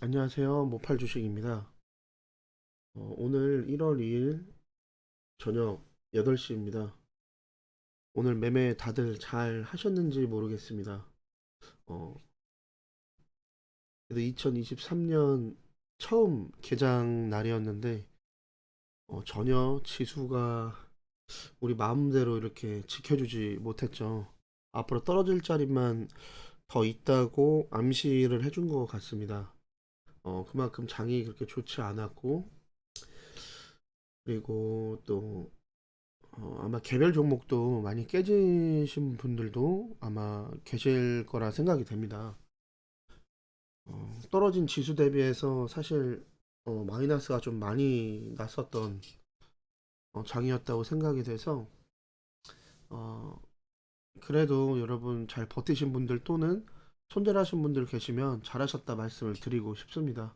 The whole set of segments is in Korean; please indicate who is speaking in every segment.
Speaker 1: 안녕하세요. 모팔 주식입니다. 오늘 1월 2일 저녁 8시입니다. 오늘 매매 다들 잘 하셨는지 모르겠습니다. 어, 그래도 2023년 처음 개장 날이었는데 전혀 지수가 우리 마음대로 이렇게 지켜주지 못했죠. 앞으로 떨어질 자리만 더 있다고 암시를 해준 것 같습니다. 그만큼 장이 그렇게 좋지 않았고, 그리고 또 아마 개별 종목도 많이 깨지신 분들도 아마 계실 거라 생각이 됩니다. 떨어진 지수 대비해서 사실 마이너스가 좀 많이 났었던 장이었다고 생각이 돼서 어, 그래도 여러분 잘 버티신 분들 또는 손절하신 분들 계시면 잘하셨다 말씀을 드리고 싶습니다.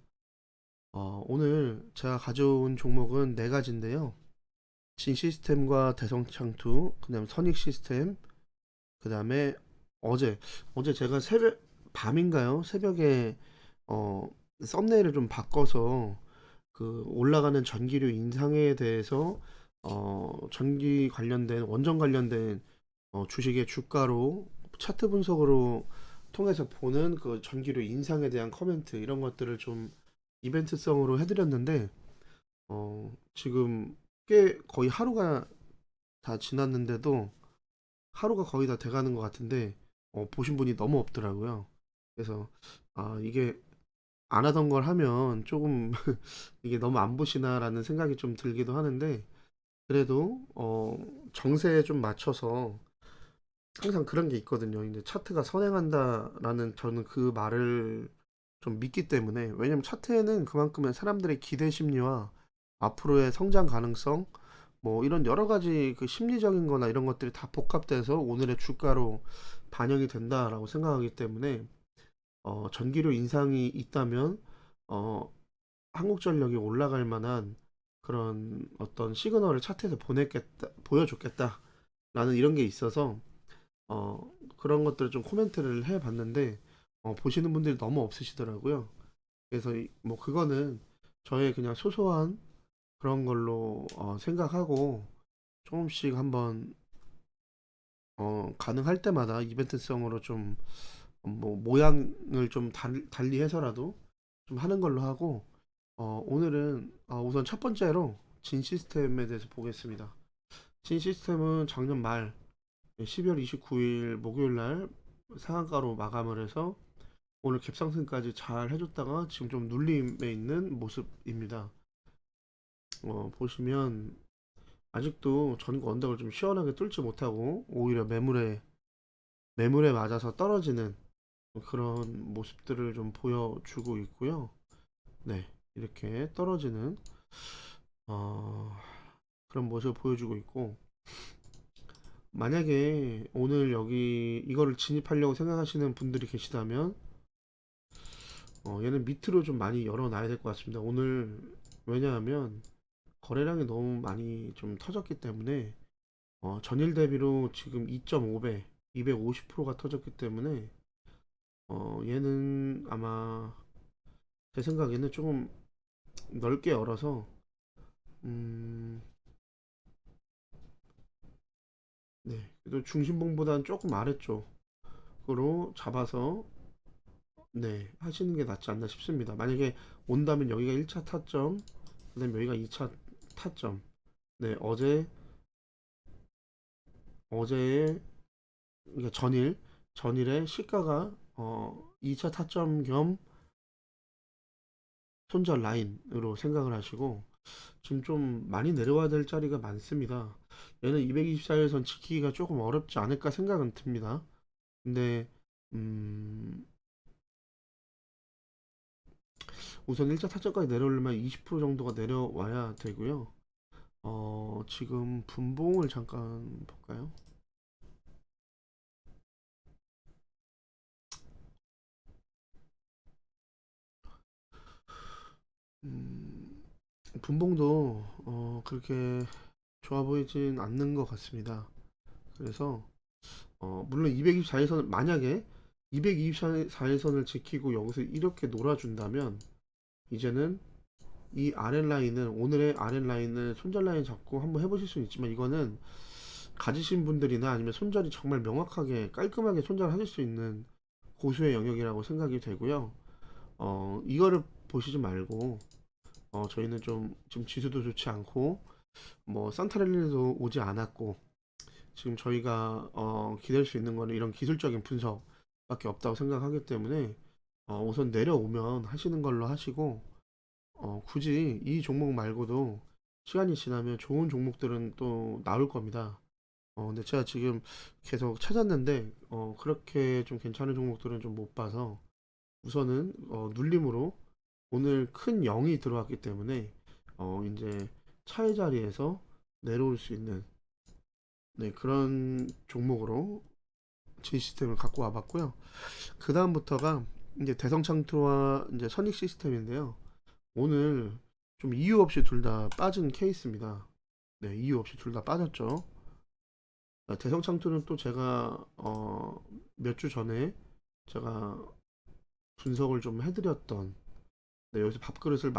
Speaker 1: 오늘 제가 가져온 종목은 네 가지인데요. 진 시스템과 대성창투, 그다음 선익 시스템, 그 다음에 어제 제가 새벽 밤인가요? 새벽에 어 썸네일을 좀 바꿔서 그 올라가는 전기료 인상에 대해서 전기 관련된 원전 관련된 주식의 주가로 차트 분석으로 통해서 보는 그 전기료 인상에 대한 커멘트 이런 것들을 좀 이벤트성으로 해드렸는데 지금 꽤 거의 하루가 다 지났는데도 하루가 거의 다 돼가는 것 같은데 보신 분이 너무 없더라고요. 그래서 이게 안 하던 걸 하면 조금 이게 너무 안 보시나라는 생각이 좀 들기도 하는데 그래도 정세에 좀 맞춰서 항상 그런 게 있거든요. 이제 차트가 선행한다라는 저는 그 말을 좀 믿기 때문에 왜냐면 차트에는 그만큼의 사람들의 기대 심리와 앞으로의 성장 가능성 뭐 이런 여러 가지 그 심리적인 거나 이런 것들이 다 복합돼서 오늘의 주가로 반영이 된다라고 생각하기 때문에 전기료 인상이 있다면 어, 한국전력이 올라갈 만한 그런 어떤 시그널을 차트에서 보여줬겠다라는 이런 게 있어서 그런 것들을 좀 코멘트를 해봤는데 보시는 분들이 너무 없으시더라고요. 그래서 뭐 그거는 저의 그냥 소소한 그런 걸로 생각하고 조금씩 한번 가능할 때마다 이벤트성으로 좀 뭐 모양을 좀 달리 해서라도 좀 하는 걸로 하고 오늘은 우선 첫 번째로 진 시스템에 대해서 보겠습니다. 진 시스템은 작년 말 12월 29일 목요일 날 상한가로 마감을 해서 오늘 갭상승까지 잘 해줬다가 지금 좀 눌림에 있는 모습입니다. 보시면 아직도 전국 언덕을 좀 시원하게 뚫지 못하고 오히려 매물에 맞아서 떨어지는 그런 모습들을 좀 보여주고 있고요. 네, 이렇게 떨어지는 어, 그런 모습을 보여주고 있고 만약에 오늘 여기 이거를 진입하려고 생각하시는 분들이 계시다면 얘는 밑으로 좀 많이 열어놔야 될 것 같습니다. 오늘 왜냐하면 거래량이 너무 많이 좀 터졌기 때문에 전일 대비로 지금 2.5배 250%가 터졌기 때문에 얘는 아마 제 생각에는 조금 넓게 열어서 음, 네, 그래도 중심봉보다는 조금 아래쪽으로 잡아서 네, 하시는 게 낫지 않나 싶습니다. 만약에 온다면 여기가 1차 타점, 그다음에 여기가 2차 타점. 네, 어제의 그러니까 전일에 시가가 2차 타점 겸 손절 라인으로 생각을 하시고 지금 좀 많이 내려와야 될 자리가 많습니다. 얘는 224일선 지키기가 조금 어렵지 않을까 생각은 듭니다. 근데 음, 우선 1차 타점까지 내려오려면 20% 정도가 내려와야 되고요. 지금 분봉을 잠깐 볼까요? 음, 분봉도 그렇게 좋아 보이진 않는 것 같습니다. 그래서 물론 224일선 만약에 224일선을 지키고 여기서 이렇게 놀아준다면 이제는 이 아랫라인은 오늘의 아랫라인을 손절 라인 잡고 한번 해보실 수 있지만 이거는 가지신 분들이나 아니면 손절이 정말 명확하게 깔끔하게 손절하실 수 있는 고수의 영역이라고 생각이 되고요. 이거를 보시지 말고 저희는 좀 지금 지수도 좋지 않고 뭐 산타랠리도 오지 않았고 지금 저희가 기댈 수 있는 거는 이런 기술적인 분석밖에 없다고 생각하기 때문에 우선 내려오면 하시는 걸로 하시고 굳이 이 종목 말고도 시간이 지나면 좋은 종목들은 또 나올 겁니다. 근데 제가 지금 계속 찾았는데 그렇게 좀 괜찮은 종목들은 좀 못 봐서 우선은 눌림으로 오늘 큰 0이 들어왔기 때문에 이제 차의 자리에서 내려올 수 있는 네, 그런 종목으로 제 시스템을 갖고 와봤고요. 그 다음부터가 이제 대성창투와 이제 선익 시스템인데요. 오늘 좀 이유 없이 둘 다 빠진 케이스입니다. 네, 이유 없이 둘 다 빠졌죠. 대성창투는 또 제가 몇 주 전에 제가 분석을 좀 해드렸던 네, 여기서 밥그릇을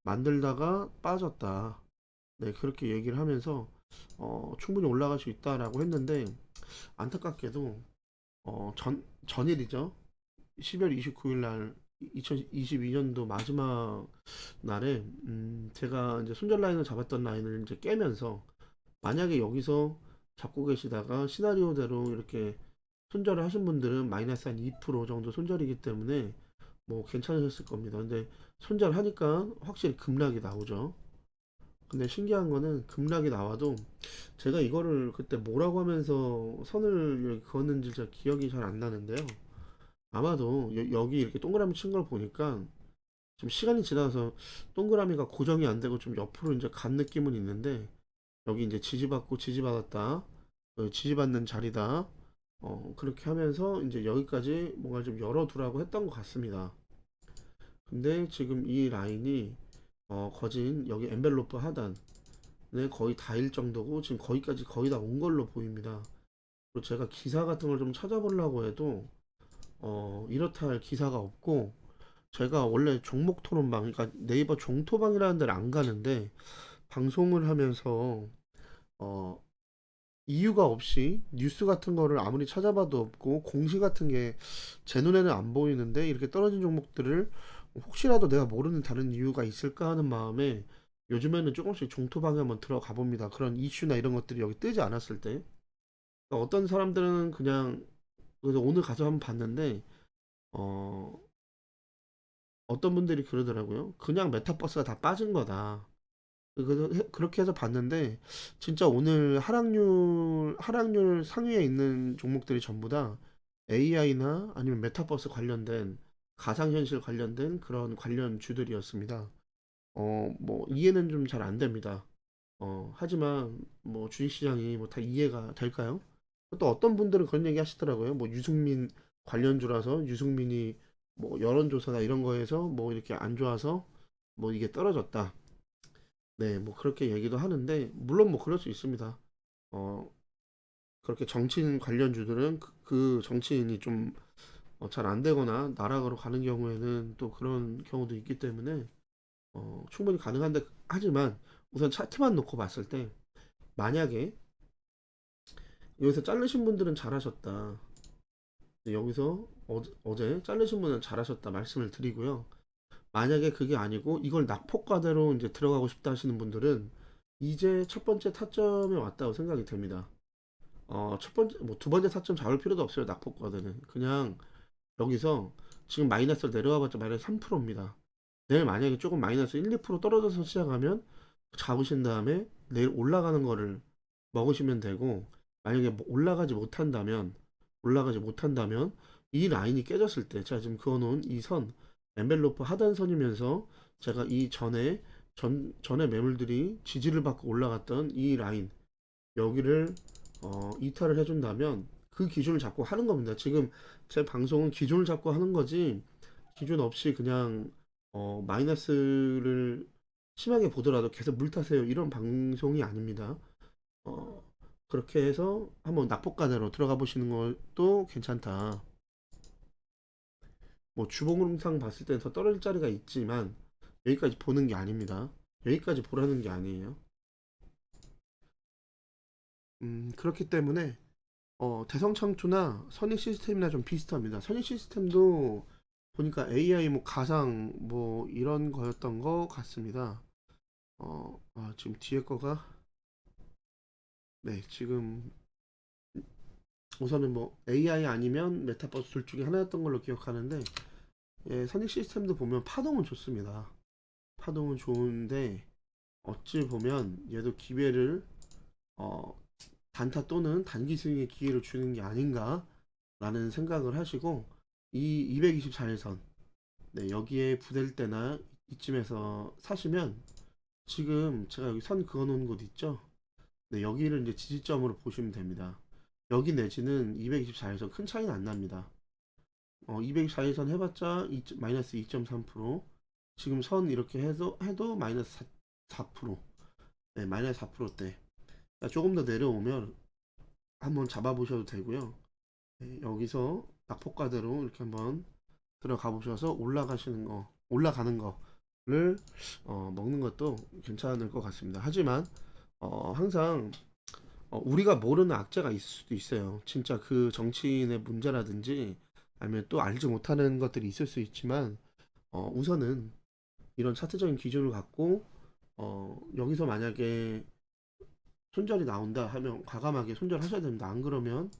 Speaker 1: 만들다가 빠졌다. 네, 그렇게 얘기를 하면서 충분히 올라갈 수 있다라고 했는데 안타깝게도 전일이죠. 12월 29일 날 2022년도 마지막 날에 제가 이제 손절 라인을 잡았던 라인을 이제 깨면서 만약에 여기서 잡고 계시다가 시나리오대로 이렇게 손절을 하신 분들은 마이너스 한 2% 정도 손절이기 때문에 뭐 괜찮으셨을 겁니다. 근데 손절하니까 확실히 급락이 나오죠. 근데 신기한 거는 급락이 나와도 제가 이거를 그때 뭐라고 하면서 선을 그었는지 제가 기억이 잘 안 나는데요. 아마도 여기 이렇게 동그라미 친 걸 보니까 좀 시간이 지나서 동그라미가 고정이 안 되고 좀 옆으로 이제 간 느낌은 있는데 여기 이제 지지받고 지지받았다. 지지받는 자리다. 그렇게 하면서 이제 여기까지 뭔가 좀 열어두라고 했던 것 같습니다. 근데 지금 이 라인이 거진 여기 엔벨로프 하단에 거의 닿을 정도고 지금 거기까지 거의 다 온 걸로 보입니다. 그리고 제가 기사 같은 걸 좀 찾아보려고 해도 이렇다 할 기사가 없고 제가 원래 종목 토론방 그러니까 네이버 종토방이라는 데를 안 가는데 방송을 하면서 어, 이유가 없이 뉴스 같은 거를 아무리 찾아봐도 없고 공시 같은 게 제 눈에는 안 보이는데 이렇게 떨어진 종목들을 혹시라도 내가 모르는 다른 이유가 있을까 하는 마음에 요즘에는 조금씩 종토방에 한번 들어가 봅니다. 그런 이슈나 이런 것들이 여기 뜨지 않았을 때. 그러니까 어떤 사람들은 그냥 그래서 오늘 가서 한번 봤는데 어, 어떤 분들이 그러더라고요. 그냥 메타버스가 다 빠진 거다. 그렇게 해서 봤는데 진짜 오늘 하락률 상위에 있는 종목들이 전부 다 AI나 아니면 메타버스 관련된 가상현실 관련된 그런 관련 주들이었습니다. 뭐 이해는 좀 잘 안 됩니다. 하지만 뭐 주식시장이 뭐 다 이해가 될까요? 또 어떤 분들은 그런 얘기 하시더라고요. 뭐 유승민 관련주라서 유승민이 뭐 여론조사나 이런 거에서 뭐 이렇게 안 좋아서 뭐 이게 떨어졌다. 네, 뭐 그렇게 얘기도 하는데 물론 뭐 그럴 수 있습니다. 어, 그렇게 정치인 관련주들은 그 정치인이 좀 잘 안 되거나 나락으로 가는 경우에는 또 그런 경우도 있기 때문에 충분히 가능한데 하지만 우선 차트만 놓고 봤을 때 만약에 여기서 자르신 분들은 잘하셨다. 여기서 어제 자르신 분은 잘하셨다 말씀을 드리고요. 만약에 그게 아니고 이걸 낙폭과대로 이제 들어가고 싶다 하시는 분들은 이제 첫 번째 타점에 왔다고 생각이 됩니다. 첫 번째, 뭐 두 번째 타점 잡을 필요도 없어요. 낙폭과대는. 그냥 여기서 지금 마이너스로 내려와봤자 마이너스 3%입니다. 내일 만약에 조금 마이너스 1, 2% 떨어져서 시작하면 잡으신 다음에 내일 올라가는 거를 먹으시면 되고 만약에 뭐 올라가지 못한다면 이 라인이 깨졌을 때 제가 지금 그어놓은 이 선 엔벨로프 하단선이면서 제가 이 전에 매물들이 지지를 받고 올라갔던 이 라인 여기를 이탈을 해준다면 그 기준을 잡고 하는 겁니다. 지금 제 방송은 기준을 잡고 하는 거지 기준 없이 그냥 마이너스를 심하게 보더라도 계속 물 타세요 이런 방송이 아닙니다. 어, 그렇게 해서 한번 낙폭과대로 들어가 보시는 것도 괜찮다. 뭐 주봉상 봤을 때는 더 떨어질 자리가 있지만 여기까지 보는 게 아닙니다. 여기까지 보라는 게 아니에요. 그렇기 때문에 대성창조나 선익 시스템이나 좀 비슷합니다. 선익 시스템도 보니까 AI 뭐 가상 뭐 이런 거였던 거 같습니다. 지금 뒤에 거가 네 지금 우선은 뭐 AI 아니면 메타버스 둘 중에 하나였던 걸로 기억하는데 예, 선익 시스템도 보면 파동은 좋습니다. 파동은 좋은데 어찌 보면 얘도 기회를 어, 단타 또는 단기 스윙의 기회를 주는 게 아닌가라는 생각을 하시고 이 224일선 네, 여기에 부댈 때나 이쯤에서 사시면 지금 제가 여기 선 그어 놓은 곳 있죠? 네, 여기를 이제 지지점으로 보시면 됩니다. 여기 내지는 224일선 큰 차이는 안 납니다. 224일선 해봤자 마이너스 2.3%, 지금 선 이렇게 해도 마이너스 4%, 네, 마이너스 4%대. 조금 더 내려오면 한번 잡아보셔도 되고요. 네, 여기서 낙폭과대로 이렇게 한번 들어가 보셔서 올라가는 거를 먹는 것도 괜찮을 것 같습니다. 하지만 항상 우리가 모르는 악재가 있을 수도 있어요. 진짜 그 정치인의 문제라든지 아니면 또 알지 못하는 것들이 있을 수 있지만 우선은 이런 차트적인 기준을 갖고 여기서 만약에 손절이 나온다 하면 과감하게 손절하셔야 됩니다. 안 그러면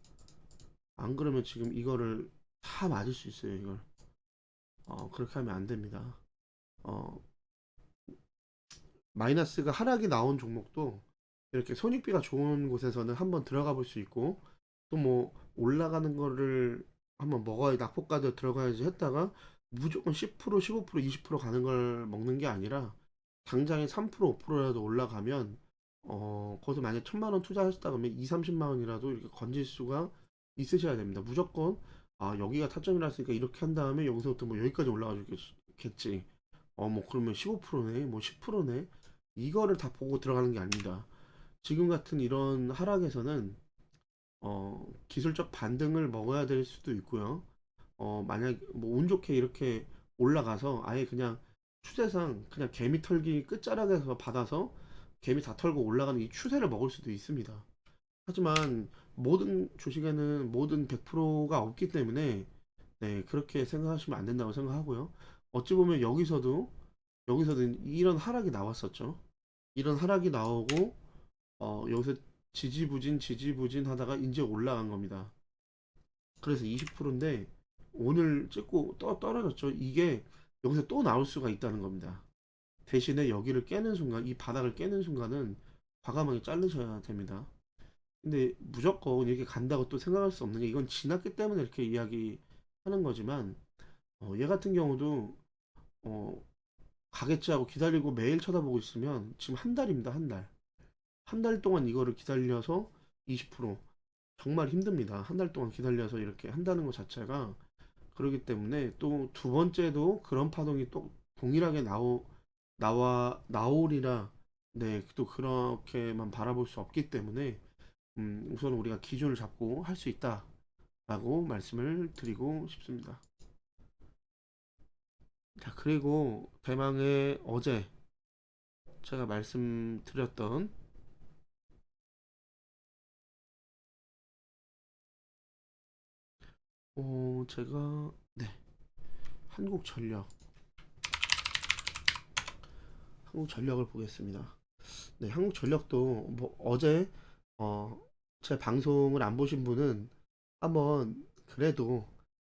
Speaker 1: 지금 이거를 다 맞을 수 있어요. 이걸 그렇게 하면 안 됩니다. 어, 마이너스가 하락이 나온 종목도 이렇게 손익비가 좋은 곳에서는 한번 들어가 볼 수 있고 또 뭐 올라가는 거를 한번 먹어야 낙폭가들 들어가야지 했다가 무조건 10%, 15%, 20% 가는 걸 먹는 게 아니라 당장에 3%, 5%라도 올라가면 거기서 만약 1,000만 원 투자하셨다 그러면 2, 30만 원이라도 이렇게 건질 수가 있으셔야 됩니다. 무조건 여기가 타점이랐으니까 이렇게 한 다음에 여기서부터 뭐 여기까지 올라가 주겠지. 뭐 그러면 15%네, 뭐 10%네. 이거를 다 보고 들어가는 게 아닙니다. 지금 같은 이런 하락에서는 기술적 반등을 먹어야 될 수도 있고요. 만약 뭐 운 좋게 이렇게 올라가서 아예 그냥 추세상 그냥 개미 털기 끝자락에서 받아서 개미 다 털고 올라가는 이 추세를 먹을 수도 있습니다. 하지만 모든 주식에는 모든 100%가 없기 때문에 네, 그렇게 생각하시면 안 된다고 생각하고요. 어찌 보면 여기서도 이런 하락이 나왔었죠. 이런 하락이 나오고 여기서 지지부진 하다가 이제 올라간 겁니다. 그래서 20%인데 오늘 찍고 떨어졌죠. 이게 여기서 또 나올 수가 있다는 겁니다. 대신에 여기를 깨는 순간, 이 바닥을 깨는 순간은 과감하게 자르셔야 됩니다. 근데 무조건 이렇게 간다고 또 생각할 수 없는 게 이건 지났기 때문에 이렇게 이야기하는 거지만 얘 같은 경우도 어, 가겠지 하고 기다리고 매일 쳐다보고 있으면 지금 한 달입니다. 한 달. 한 달 동안 이거를 기다려서 20% 정말 힘듭니다. 한 달 동안 기다려서 이렇게 한다는 것 자체가 그러기 때문에 또 두 번째도 그런 파동이 또 동일하게 나오리라 네, 또 그렇게만 바라볼 수 없기 때문에 우선 우리가 기준을 잡고 할 수 있다라고 말씀을 드리고 싶습니다. 자, 그리고 대망의 어제 제가 말씀드렸던 제가 네, 한국전력 한국전력을 보겠습니다. 네, 한국전력도 뭐 어제 어, 제 방송을 안 보신 분은 한번 그래도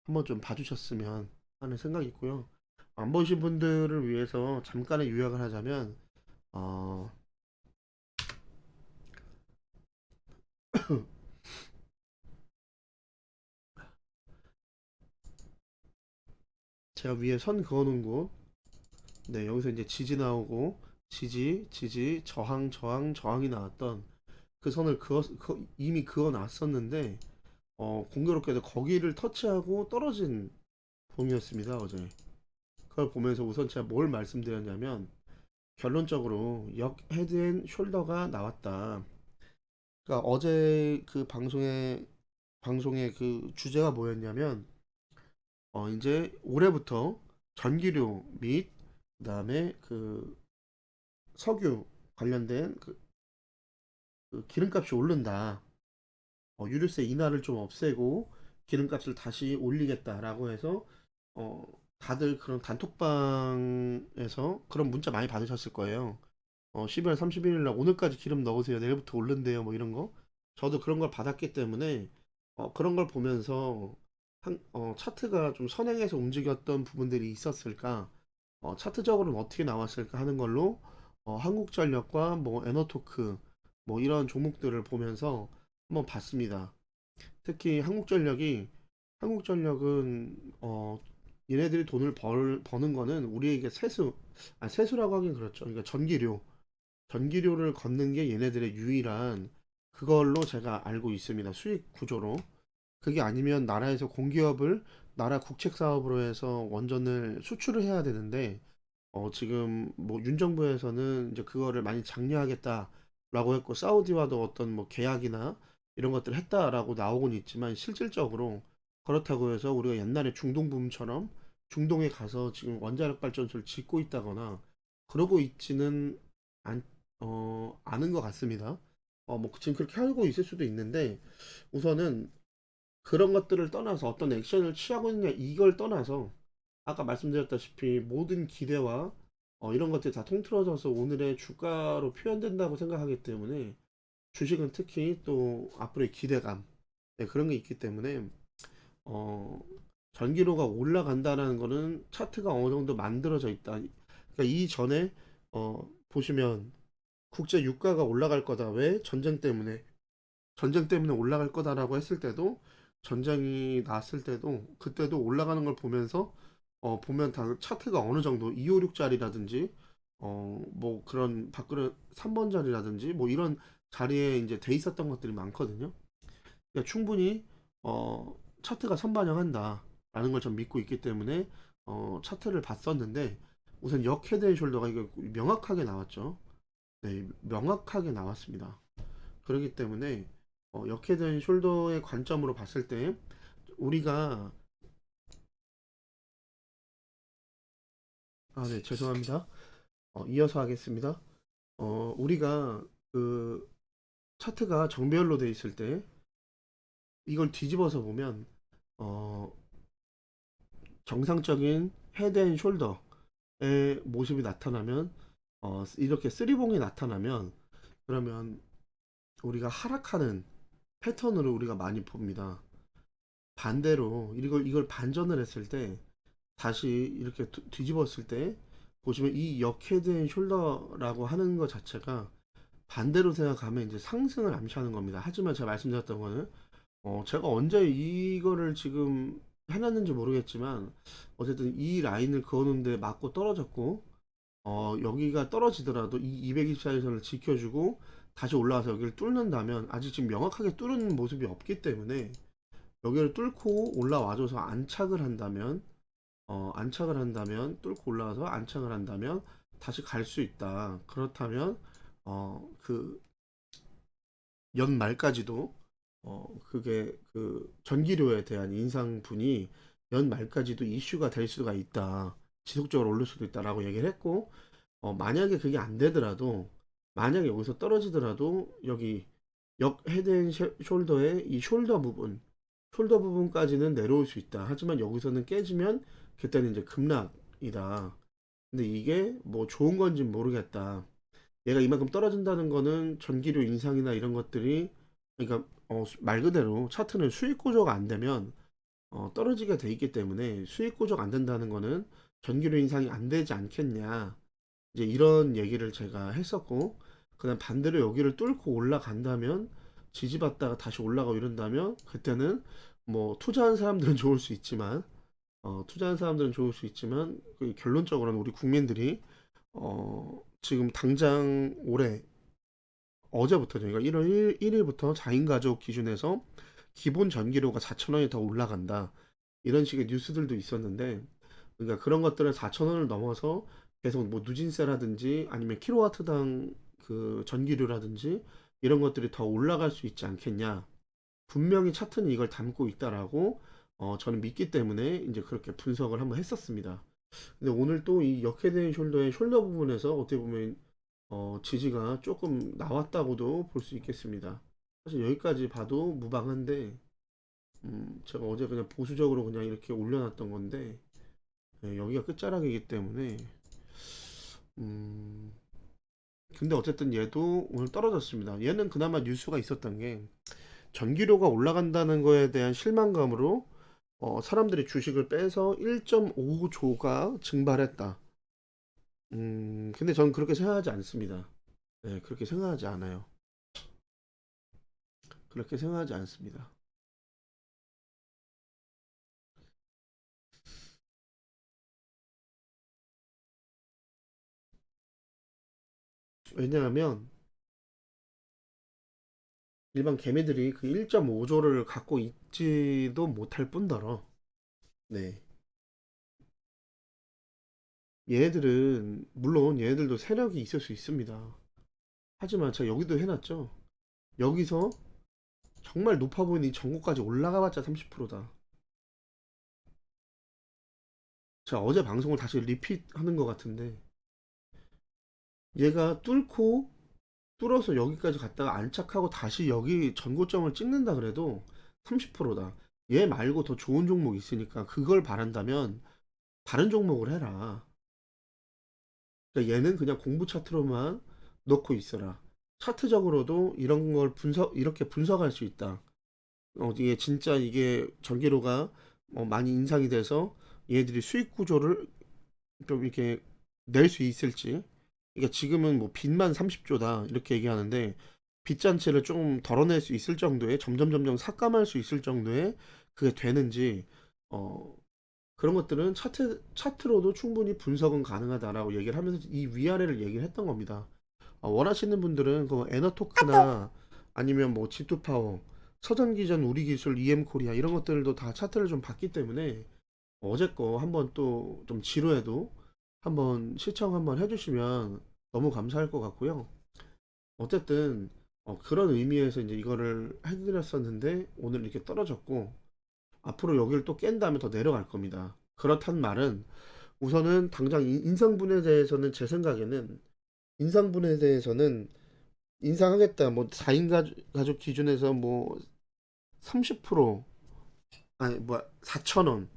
Speaker 1: 한번 좀 봐주셨으면 하는 생각이 있고요. 안 보신 분들을 위해서 잠깐의 요약을 하자면 어, 제가 위에 선 그어놓은 곳, 네, 여기서 이제 지지 나오고 지지 저항이 나왔던 그 선을 이미 그어 놨었는데 공교롭게도 거기를 터치하고 떨어진 봄이었습니다 어제. 그걸 보면서 우선 제가 뭘 말씀드렸냐면 결론적으로 역 헤드앤숄더가 나왔다. 그러니까 어제 그 방송의 그 주제가 뭐였냐면 이제 올해부터 전기료 및 그다음에 그 석유 관련된 그 기름값이 오른다. 유류세 인하를 좀 없애고 기름값을 다시 올리겠다라고 해서 어, 다들 그런 단톡방에서 그런 문자 많이 받으셨을 거예요. 12월 31일 날 오늘까지 기름 넣으세요. 내일부터 오른대요. 뭐 이런 거. 저도 그런 걸 받았기 때문에 그런 걸 보면서 차트가 좀 선행해서 움직였던 부분들이 있었을까? 차트적으로는 어떻게 나왔을까 하는 걸로 한국전력과 뭐 에너토크 뭐 이런 종목들을 보면서 한번 봤습니다. 특히 한국전력은 얘네들이 돈을 버는 거는 우리에게 세수라고 하긴 그렇죠. 그러니까 전기료를 걷는 게 얘네들의 유일한 그걸로 제가 알고 있습니다. 수익 구조로. 그게 아니면 나라에서 공기업을 나라 국책 사업으로 해서 원전을 수출을 해야 되는데 지금 뭐 윤 정부에서는 이제 그거를 많이 장려하겠다라고 했고 사우디와도 어떤 뭐 계약이나 이런 것들을 했다라고 나오고는 있지만 실질적으로 그렇다고 해서 우리가 옛날에 중동붐처럼 중동에 가서 지금 원자력 발전소를 짓고 있다거나 그러고 있지는 않, 않은 것 같습니다. 뭐 지금 그렇게 알고 있을 수도 있는데 우선은 그런 것들을 떠나서 어떤 액션을 취하고 있느냐 이걸 떠나서 아까 말씀드렸다시피 모든 기대와 이런 것들이 다 통틀어져서 오늘의 주가로 표현된다고 생각하기 때문에 주식은 특히 또 앞으로의 기대감 네, 그런 게 있기 때문에 어, 전기료가 올라간다라는 거는 차트가 어느 정도 만들어져 있다. 그러니까 이전에 보시면 국제 유가가 올라갈 거다. 왜? 전쟁 때문에 올라갈 거다라고 했을 때도 전쟁이 났을 때도 그때도 올라가는 걸 보면서 보면 다 차트가 어느 정도 256자리라든지 뭐 그런 밖으로 3번 자리라든지 뭐 이런 자리에 이제 돼 있었던 것들이 많거든요. 그러니까 충분히 차트가 선반영한다라는 걸 좀 믿고 있기 때문에 차트를 봤었는데 우선 역 헤드 앤 숄더가 이거 명확하게 나왔죠. 네, 명확하게 나왔습니다. 그렇기 때문에 역헤드 앤 숄더의 관점으로 봤을 때 우리가 네, 죄송합니다. 이어서 하겠습니다. 우리가 그 차트가 정배열로 돼 있을 때 이걸 뒤집어서 보면 어, 정상적인 헤드 앤 숄더의 모습이 나타나면 이렇게 쓰리봉이 나타나면 그러면 우리가 하락하는 패턴으로 우리가 많이 봅니다. 반대로 이걸 반전을 했을 때 다시 이렇게 뒤집었을 때 보시면 이 역헤드 앤 숄더라고 하는 것 자체가 반대로 생각하면 이제 상승을 암시하는 겁니다. 하지만 제가 말씀드렸던 거는 제가 언제 이거를 지금 해놨는지 모르겠지만 어쨌든 이 라인을 그어놓는데 맞고 떨어졌고 여기가 떨어지더라도 이 224일선을 지켜주고 다시 올라와서 여기를 뚫는다면 아직 지금 명확하게 뚫은 모습이 없기 때문에 여기를 뚫고 올라와줘서 안착을 한다면 뚫고 올라와서 안착을 한다면 다시 갈 수 있다. 그렇다면 그 연말까지도 그게 그 전기료에 대한 인상분이 연말까지도 이슈가 될 수가 있다. 지속적으로 오를 수도 있다라고 얘기를 했고 만약에 그게 안 되더라도 만약에 여기서 떨어지더라도 여기 역 헤드 앤 숄더의 이 숄더 부분까지는 내려올 수 있다. 하지만 여기서는 깨지면 그때는 이제 급락이다. 근데 이게 뭐 좋은 건지 모르겠다. 얘가 이만큼 떨어진다는 거는 전기료 인상이나 이런 것들이 그러니까 말 그대로 차트는 수익 구조가 안 되면 떨어지게 돼 있기 때문에 수익 구조가 안 된다는 거는 전기료 인상이 안 되지 않겠냐. 이제 이런 얘기를 제가 했었고 그다음 반대로 여기를 뚫고 올라간다면 지지받다가 다시 올라가고 이런다면 그때는 뭐 투자하는 사람들은 좋을 수 있지만 그 결론적으로는 우리 국민들이 지금 당장 올해 어제부터 저희가 1월 1일부터 4인 가족 기준에서 기본 전기료가 4,000원이 더 올라간다. 이런 식의 뉴스들도 있었는데 그러니까 그런 것들을 4,000원을 넘어서 계속 뭐 누진세라든지 아니면 킬로와트당 그 전기료라든지 이런 것들이 더 올라갈 수 있지 않겠냐. 분명히 차트는 이걸 담고 있다라고 저는 믿기 때문에 이제 그렇게 분석을 한번 했었습니다. 근데 오늘 또 이 역헤드앤 숄더의 숄더 부분에서 어떻게 보면 지지가 조금 나왔다고도 볼 수 있겠습니다. 사실 여기까지 봐도 무방한데 제가 어제 그냥 보수적으로 그냥 이렇게 올려놨던 건데 여기가 끝자락이기 때문에 음, 근데 어쨌든 얘도 오늘 떨어졌습니다. 얘는 그나마 뉴스가 있었던 게 전기료가 올라간다는 거에 대한 실망감으로 사람들이 주식을 빼서 1.5조가 증발했다. 근데 전 그렇게 생각하지 않습니다. 네, 그렇게 생각하지 않아요. 그렇게 생각하지 않습니다. 왜냐하면 일반 개미들이 그 1.5조를 갖고 있지도 못할 뿐더러, 네. 얘네들은, 물론 얘네들도 세력이 있을 수 있습니다. 하지만 제가 여기도 해놨죠. 여기서 정말 높아 보이는 이 전고까지 올라가봤자 30%다. 제가 어제 방송을 다시 리핏 하는 것 같은데, 얘가 뚫어서 여기까지 갔다가 안착하고 다시 여기 전고점을 찍는다 그래도 30%다. 얘 말고 더 좋은 종목 있으니까 그걸 바란다면 다른 종목을 해라. 그러니까 얘는 그냥 공부 차트로만 넣고 있어라. 차트적으로도 이런 걸 이렇게 분석할 수 있다. 이게 진짜 이게 전기료가 많이 인상이 돼서 얘들이 수익 구조를 좀 이렇게 낼 수 있을지. 그러니까 지금은 뭐 빚만 30조다 이렇게 얘기하는데 빚잔치를 좀 덜어낼 수 있을 정도의 점점 삭감할 수 있을 정도의 그게 되는지 어 그런 것들은 차트로도 충분히 분석은 가능하다라고 얘기를 하면서 이 위아래를 얘기를 했던 겁니다. 원하시는 분들은 그 에너토크나 아니면 뭐 G2파워, 서전기전, 우리기술, EM코리아 이런 것들도 다 차트를 좀 봤기 때문에 어제 거 한번 또 좀 지루해도 한번 시청 한번 해주시면 너무 감사할 것 같고요. 어쨌든 그런 의미에서 이제 이거를 해드렸었는데 오늘 이렇게 떨어졌고 앞으로 여기를 또 깬 다음에 더 내려갈 겁니다. 그렇단 말은 우선은 당장 인상분에 대해서는 제 생각에는 인상분에 대해서는 인상하겠다. 뭐 4인 가족 기준에서 뭐 30% 아니 뭐 4,000원,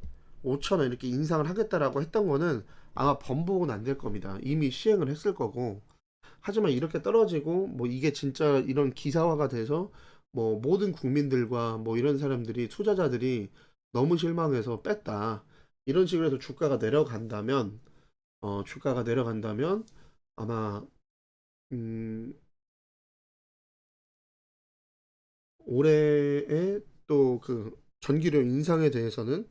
Speaker 1: 5,000원 이렇게 인상을 하겠다라고 했던 거는 아마 번복은 안 될 겁니다. 이미 시행을 했을 거고. 하지만 이렇게 떨어지고 뭐 이게 진짜 이런 기사화가 돼서 뭐 모든 국민들과 뭐 이런 사람들이 투자자들이 너무 실망해서 뺐다. 이런 식으로 해서 주가가 내려간다면 아마 음, 올해의 또 그 전기료 인상에 대해서는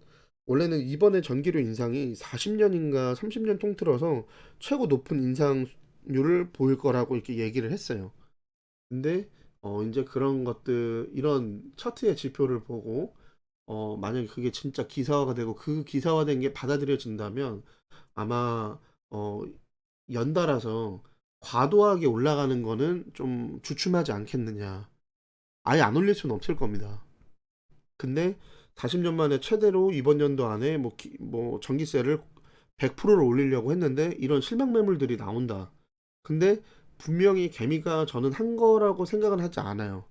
Speaker 1: 원래는 이번에 전기료 인상이 40년인가 30년 통틀어서 최고 높은 인상률을 보일 거라고 이렇게 얘기를 했어요. 근데 이제 그런 것들 이런 차트의 지표를 보고 만약에 그게 진짜 기사화가 되고 그 기사화된 게 받아들여진다면 아마 어 연달아서 과도하게 올라가는 거는 좀 주춤하지 않겠느냐. 아예 안 올릴 수는 없을 겁니다. 근데 40년 만에 최대로 이번 연도 안에 뭐 전기세를 100%를 올리려고 했는데 이런 실명 매물들이 나온다. 근데 분명히 개미가 저는 한 거라고 생각은 하지 않아요.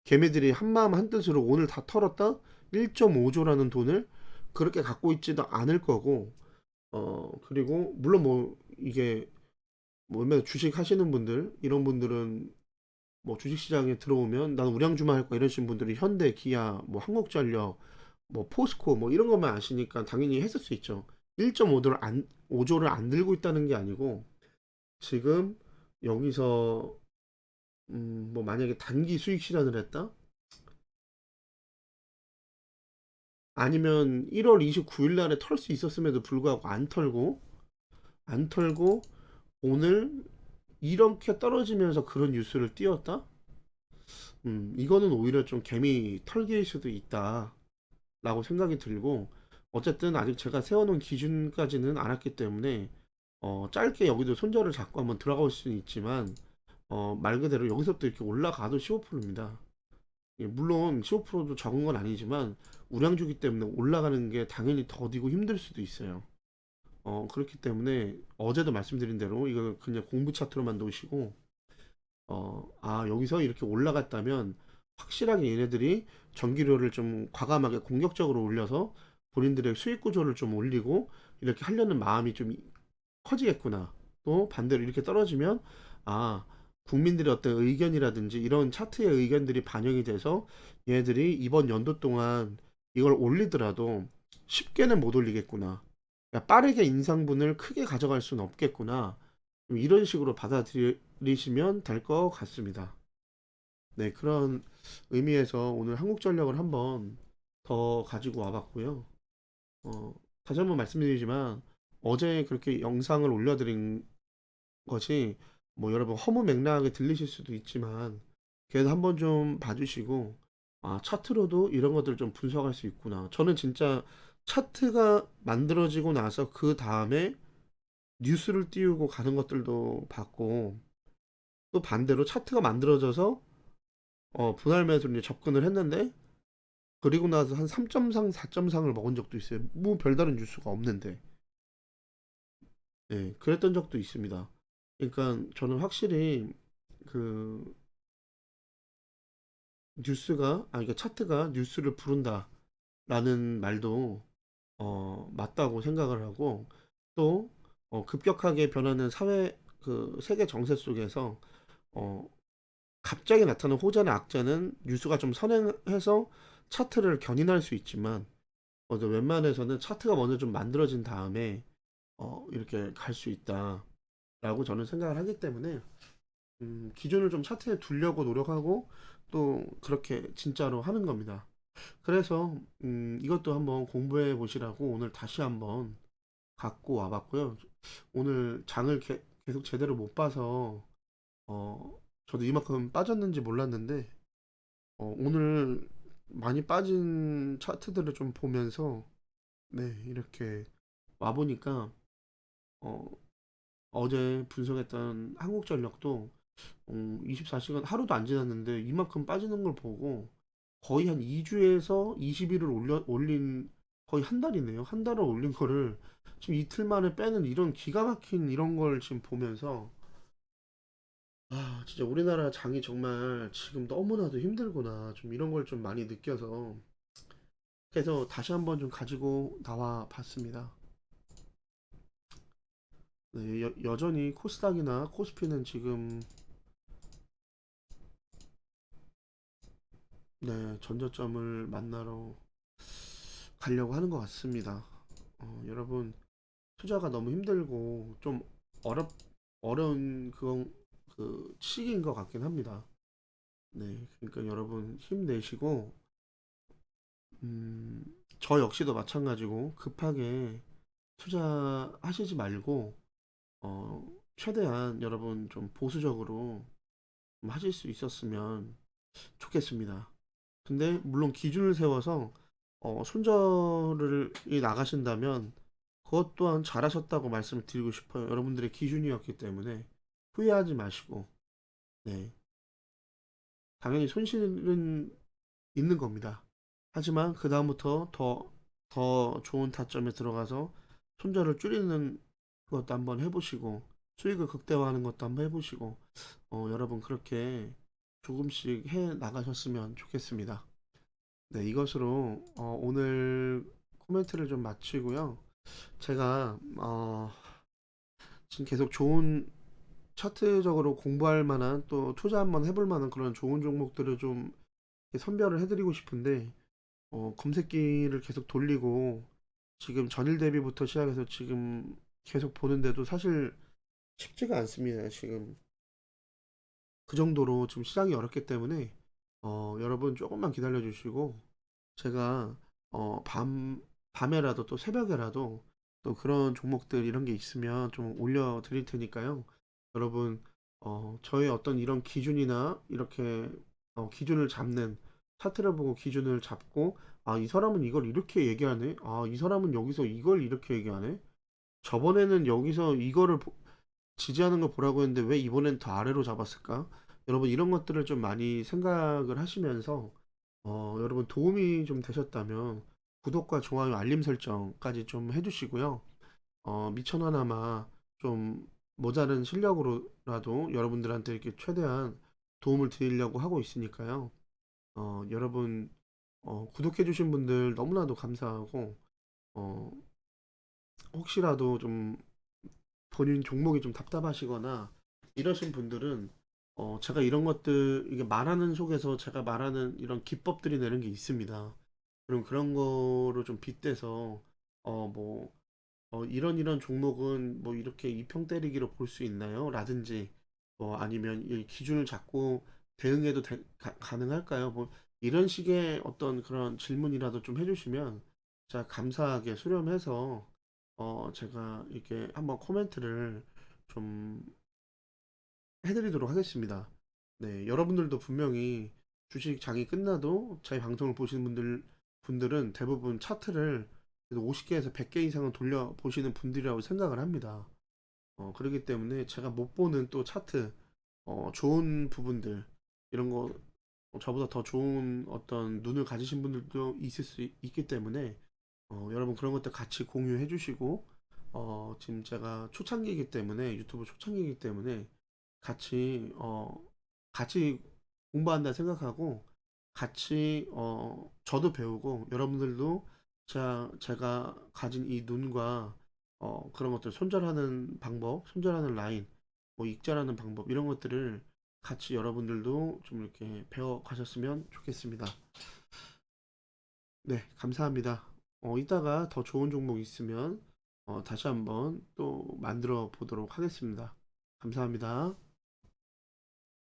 Speaker 1: 개미들이 한마음 한뜻으로 오늘 다 털었다 1.5조라는 돈을 그렇게 갖고 있지도 않을 거고 그리고 물론 뭐 이게 뭐 얼마나 주식 하시는 분들 이런 분들은 뭐 주식시장에 들어오면 난 우량주만 할 거야 이러신 분들이 현대, 기아, 뭐 한국전력, 뭐 포스코 뭐 이런 것만 아시니까 당연히 했을 수 있죠. 5조를 안 들고 있다는 게 아니고 지금 여기서 뭐 만약에 단기 수익 실현을 했다? 아니면 1월 29일 날에 털 수 있었음에도 불구하고 안 털고 오늘 이렇게 떨어지면서 그런 뉴스를 띄웠다? 이거는 오히려 좀 개미 털기일 수도 있다라고 생각이 들고 어쨌든 아직 제가 세워놓은 기준까지는 않았기 때문에 짧게 여기도 손절을 잡고 한번 들어갈 수는 있지만 말 그대로 여기서부터 이렇게 올라가도 15%입니다. 예, 물론 15%도 적은 건 아니지만 우량주기 때문에 올라가는 게 당연히 더디고 힘들 수도 있어요. 그렇기 때문에 어제도 말씀드린 대로 이거 그냥 공부 차트로만 놓으시고 여기서 이렇게 올라갔다면 확실하게 얘네들이 전기료를 좀 과감하게 공격적으로 올려서 본인들의 수익 구조를 좀 올리고 이렇게 하려는 마음이 좀 커지겠구나. 또 반대로 이렇게 떨어지면 아, 국민들의 어떤 의견이라든지 이런 차트의 의견들이 반영이 돼서 얘네들이 이번 연도 동안 이걸 올리더라도 쉽게는 못 올리겠구나. 그러니까 빠르게 인상분을 크게 가져갈 수는 없겠구나. 좀 이런 식으로 받아들이시면 될 것 같습니다. 네, 그런 의미에서 오늘 한국전력을 한번 더 가지고 와봤고요. 다시 한번 말씀드리지만 어제 그렇게 영상을 올려드린 것이 뭐 여러분 허무맹랑하게 들리실 수도 있지만 그래도 한번 좀 봐주시고 차트로도 이런 것들을 좀 분석할 수 있구나. 저는 진짜 차트가 만들어지고 나서 그 다음에 뉴스를 띄우고 가는 것들도 봤고 또 반대로 차트가 만들어져서 분할 매수로 이제 접근을 했는데 그리고 나서 한 3.3, 4.3을 먹은 적도 있어요. 뭐 별다른 뉴스가 없는데. 네, 그랬던 적도 있습니다. 그러니까 저는 확실히 그 그러니까 차트가 뉴스를 부른다라는 말도 맞다고 생각을 하고 또 급격하게 변하는 그 세계 정세 속에서 어, 갑자기 나타나는 호재나 악재는 뉴스가 좀 선행해서 차트를 견인할 수 있지만 웬만해서는 차트가 먼저 좀 만들어진 다음에 이렇게 갈 수 있다라고 저는 생각을 하기 때문에 기준을 좀 차트에 두려고 노력하고 또 그렇게 진짜로 하는 겁니다. 그래서 이것도 한번 공부해 보시라고 오늘 다시 한번 갖고 와봤고요. 오늘 장을 계속 제대로 못 봐서 저도 이만큼 빠졌는지 몰랐는데 오늘 많이 빠진 차트들을 좀 보면서 네, 이렇게 와보니까 어, 어제 분석했던 한국전력도 24시간 하루도 안 지났는데 이만큼 빠지는 걸 보고 거의 한 2주에서 20일을 올린 거의 한 달이네요. 한 달을 올린 거를 지금 이틀 만에 빼는 이런 기가 막힌 이런 걸 지금 보면서 진짜 우리나라 장이 정말 지금 너무나도 힘들구나. 좀 이런 걸 좀 많이 느껴서 그래서 다시 한번 좀 가지고 나와 봤습니다. 네, 여전히 코스닥이나 코스피는 지금 네, 전저점을 만나러 가려고 하는 것 같습니다. 여러분 투자가 너무 힘들고 좀 어렵 어려운 그 시기인 것 같긴 합니다. 네, 그러니까 여러분 힘내시고 음, 저 역시도 마찬가지고 급하게 투자하시지 말고 최대한 여러분 좀 보수적으로 좀 하실 수 있었으면 좋겠습니다. 근데 물론 기준을 세워서 손절을 나가신다면 그것 또한 잘하셨다고 말씀을 드리고 싶어요. 여러분들의 기준이었기 때문에 후회하지 마시고 네, 당연히 손실은 있는 겁니다. 하지만 그 다음부터 더 좋은 타점에 들어가서 손절을 줄이는 것도 한번 해보시고 수익을 극대화하는 것도 한번 해보시고 여러분 그렇게 조금씩 해 나가셨으면 좋겠습니다. 네, 이것으로 오늘 코멘트를 좀 마치고요. 제가 지금 계속 좋은 차트적으로 공부할 만한 또 투자 한번 해볼 만한 그런 좋은 종목들을 좀 선별을 해드리고 싶은데 검색기를 계속 돌리고 지금 전일 대비부터 시작해서 지금 계속 보는데도 사실 쉽지가 않습니다. 지금 그 정도로 지금 시장이 어렵기 때문에 여러분 조금만 기다려 주시고 제가 밤에라도 또 새벽에라도 또 그런 종목들 이런 게 있으면 좀 올려 드릴 테니까요. 여러분 저의 어떤 이런 기준이나 이렇게 기준을 잡는 차트를 보고 기준을 잡고 이 사람은 이걸 이렇게 얘기하네. 이 사람은 여기서 이걸 이렇게 얘기하네. 저번에는 여기서 이거를 지지하는 걸 보라고 했는데 왜 이번엔 더 아래로 잡았을까? 여러분 이런 것들을 좀 많이 생각을 하시면서 여러분 도움이 좀 되셨다면 구독과 좋아요, 알림 설정까지 좀 해주시고요. 미천하나마 좀 모자른 실력으로라도 여러분들한테 이렇게 최대한 도움을 드리려고 하고 있으니까요. 여러분 구독해주신 분들 너무나도 감사하고 어, 혹시라도 좀 본인 종목이 좀 답답하시거나 이러신 분들은 제가 이런 것들 이게 말하는 속에서 제가 말하는 이런 기법들이 내는 게 있습니다. 그럼 그런 거로 좀 빗대서 뭐 이런 이런 종목은 뭐 이렇게 이평 때리기로 볼 수 있나요? 라든지 뭐 아니면 이 기준을 잡고 대응해도 가능할까요? 뭐 이런 식의 어떤 그런 질문이라도 좀 해주시면 제가 감사하게 수렴해서 제가 이렇게 한번 코멘트를 좀 해드리도록 하겠습니다. 네, 여러분들도 분명히 주식 장이 끝나도 저희 방송을 보시는 분들은 대부분 차트를 50개에서 100개 이상은 돌려보시는 분들이라고 생각을 합니다. 그렇기 때문에 제가 못 보는 또 차트, 좋은 부분들, 이런 거, 저보다 더 좋은 어떤 눈을 가지신 분들도 있을 수 있기 때문에, 여러분 그런 것들 같이 공유해 주시고, 지금 제가 초창기이기 때문에, 유튜브 초창기이기 때문에, 같이, 같이 공부한다 생각하고, 같이, 저도 배우고, 여러분들도 제가 가진 이 눈과, 그런 것들, 손절하는 방법, 손절하는 라인, 뭐, 익절하는 방법, 이런 것들을 같이 여러분들도 좀 이렇게 배워 가셨으면 좋겠습니다. 네, 감사합니다. 이따가 더 좋은 종목 있으면, 다시 한번 또 만들어 보도록 하겠습니다. 감사합니다.